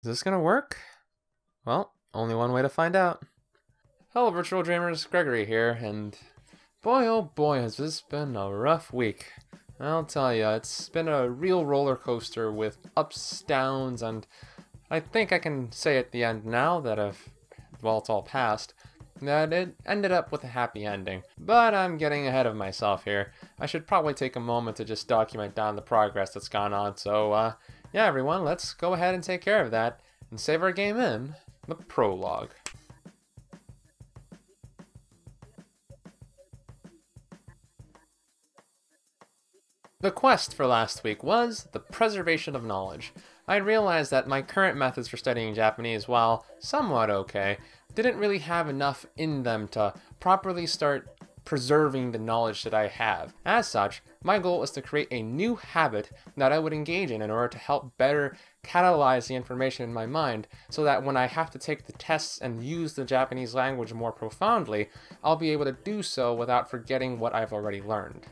this gonna work? Well, only one way to find out. Hello, virtual dreamers, Gregory here, and boy oh boy has this been a rough week. I'll tell ya, it's been a real roller coaster with ups, downs, and I think I can say at the end now that well, it's all past, that it ended up with a happy ending. But I'm getting ahead of myself here. I should probably take a moment to just document down the progress that's gone on, so yeah everyone, let's go ahead and take care of that, and save our game in the prologue. The quest for last week was the preservation of knowledge. I realized that my current methods for studying Japanese, while somewhat okay, didn't really have enough in them to properly start preserving the knowledge that I have. As such, my goal is to create a new habit that I would engage in order to help better catalyze the information in my mind, so that when I have to take the tests and use the Japanese language more profoundly, I'll be able to do so without forgetting what I've already learned.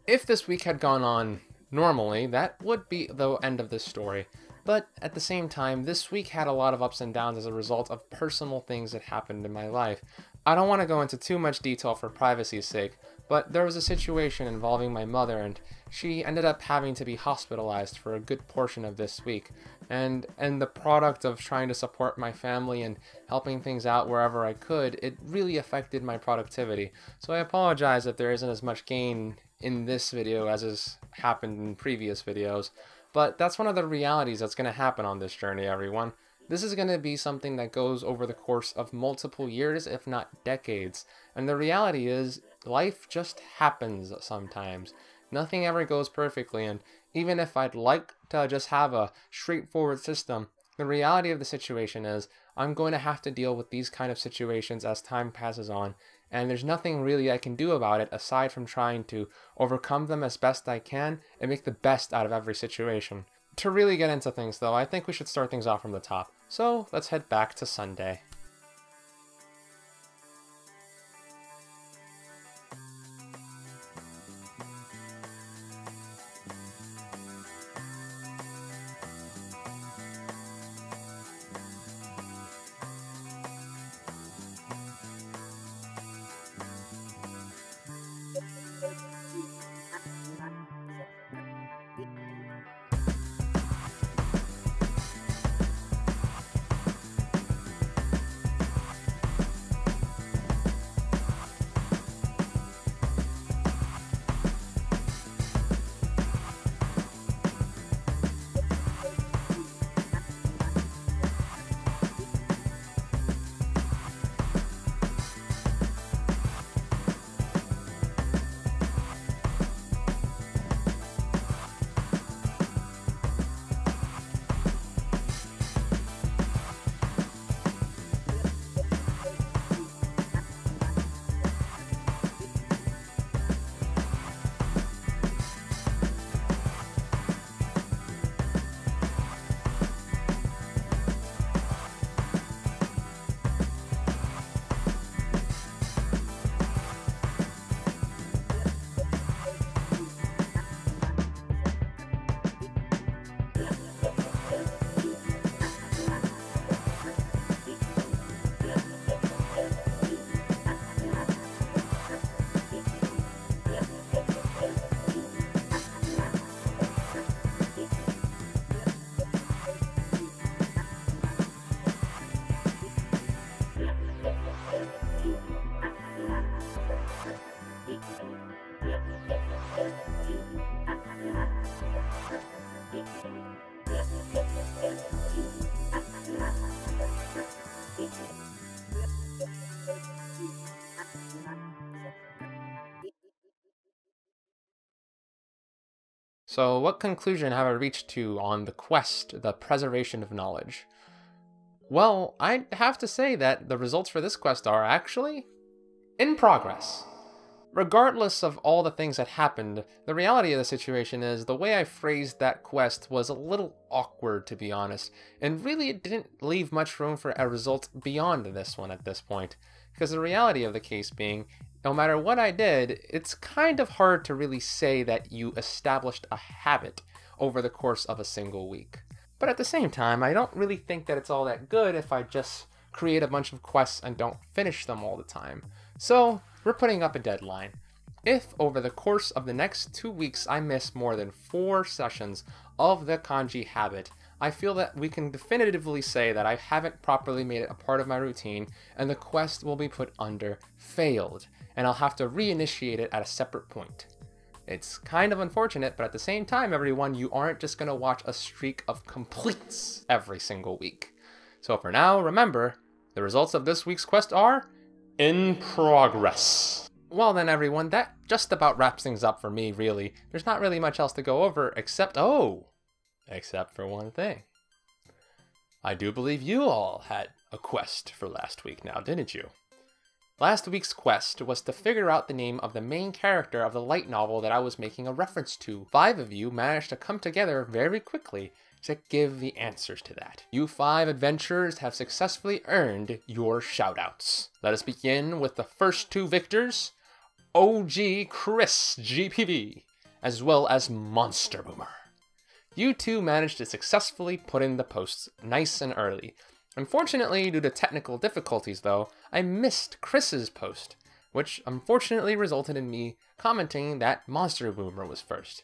If this week had gone on normally, that would be the end of this story. But at the same time, this week had a lot of ups and downs as a result of personal things that happened in my life. I don't want to go into too much detail for privacy's sake, but there was a situation involving my mother, and she ended up having to be hospitalized for a good portion of this week. And the product of trying to support my family and helping things out wherever I could, it really affected my productivity. So I apologize if there isn't as much gain in this video as has happened in previous videos. But that's one of the realities that's going to happen on this journey, everyone. This is going to be something that goes over the course of multiple years, if not decades. And the reality is, life just happens sometimes. Nothing ever goes perfectly, and even if I'd like to just have a straightforward system, the reality of the situation is, I'm going to have to deal with these kind of situations as time passes on, and there's nothing really I can do about it aside from trying to overcome them as best I can and make the best out of every situation. To really get into things though, I think we should start things off from the top. So let's head back to Sunday. So what conclusion have I reached to on the quest, the preservation of knowledge? Well, I have to say that the results for this quest are actually in progress. Regardless of all the things that happened, the reality of the situation is the way I phrased that quest was a little awkward, to be honest, and really it didn't leave much room for a result beyond this one at this point. Because the reality of the case being, no matter what I did, it's kind of hard to really say that you established a habit over the course of a single week. But at the same time, I don't really think that it's all that good if I just create a bunch of quests and don't finish them all the time. So we're putting up a deadline. If over the course of the next 2 weeks I miss more than 4 sessions of the kanji habit, I feel that we can definitively say that I haven't properly made it a part of my routine, and the quest will be put under failed, and I'll have to reinitiate it at a separate point. It's kind of unfortunate, but at the same time, everyone, you aren't just going to watch a streak of completes every single week. So for now, remember, the results of this week's quest are in progress. Well then, everyone, that just about wraps things up for me, really. There's not really much else to go over except for one thing. I do believe you all had a quest for last week now, didn't you? Last week's quest was to figure out the name of the main character of the light novel that I was making a reference to. 5 of you managed to come together very quickly to give the answers to that. You 5 adventurers have successfully earned your shoutouts. Let us begin with the first 2 victors, OG Chris GPV, as well as Monster Boomer. You 2 managed to successfully put in the posts nice and early. Unfortunately, due to technical difficulties though, I missed Chris's post, which unfortunately resulted in me commenting that Monster Boomer was first.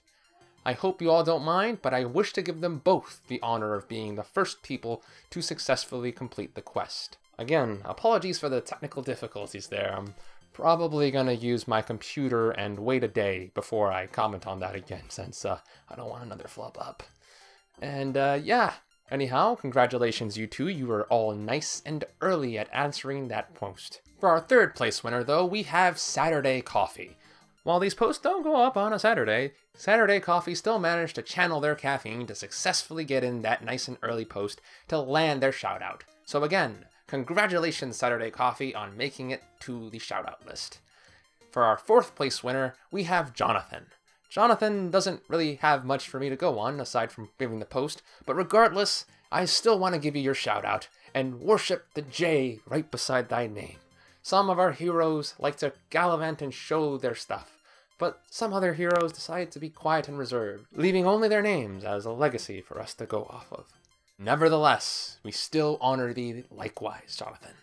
I hope you all don't mind, but I wish to give them both the honor of being the first people to successfully complete the quest. Again, apologies for the technical difficulties there. I'm probably gonna use my computer and wait a day before I comment on that again, since I don't want another flub up. And yeah, anyhow, congratulations you 2, you were all nice and early at answering that post. For our 3rd place winner though, we have Saturday Coffee. While these posts don't go up on a Saturday, Saturday Coffee still managed to channel their caffeine to successfully get in that nice and early post to land their shoutout. So again, congratulations Saturday Coffee on making it to the shoutout list. For our 4th place winner, we have Jonathan. Jonathan doesn't really have much for me to go on aside from giving the post, but regardless, I still want to give you your shoutout and worship the J right beside thy name. Some of our heroes like to gallivant and show their stuff, but some other heroes decide to be quiet and reserved, leaving only their names as a legacy for us to go off of. Nevertheless, we still honor thee likewise, Jonathan.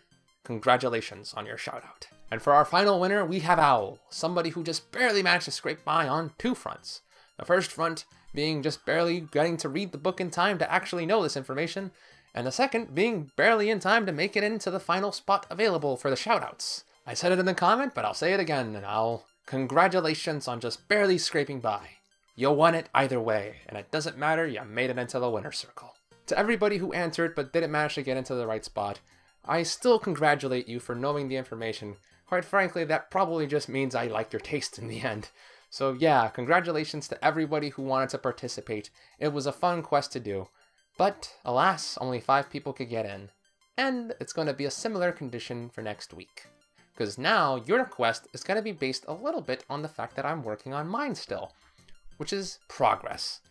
Congratulations on your shoutout. And for our final winner, we have Owl, somebody who just barely managed to scrape by on 2 fronts. The first front being just barely getting to read the book in time to actually know this information, and the second being barely in time to make it into the final spot available for the shoutouts. I said it in the comment, but I'll say it again, and Owl, congratulations on just barely scraping by. You won it either way, and it doesn't matter, you made it into the winner's circle. To everybody who answered but didn't manage to get into the right spot, I still congratulate you for knowing the information. Quite frankly, that probably just means I like your taste in the end. So yeah, congratulations to everybody who wanted to participate. It was a fun quest to do. But, alas, only 5 people could get in. And it's going to be a similar condition for next week. Because now, your quest is going to be based a little bit on the fact that I'm working on mine still. Which is progress.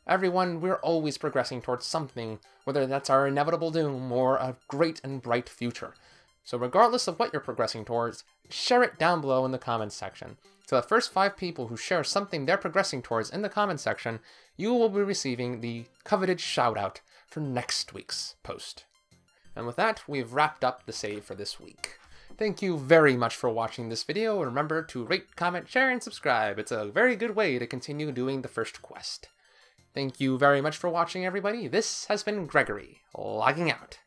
Everyone, we're always progressing towards something, whether that's our inevitable doom or a great and bright future. So regardless of what you're progressing towards, share it down below in the comments section. So the first 5 people who share something they're progressing towards in the comments section, you will be receiving the coveted shoutout for next week's post. And with that, we've wrapped up the save for this week. Thank you very much for watching this video, and remember to rate, comment, share, and subscribe. It's a very good way to continue doing the first quest. Thank you very much for watching, everybody. This has been Gregory, logging out.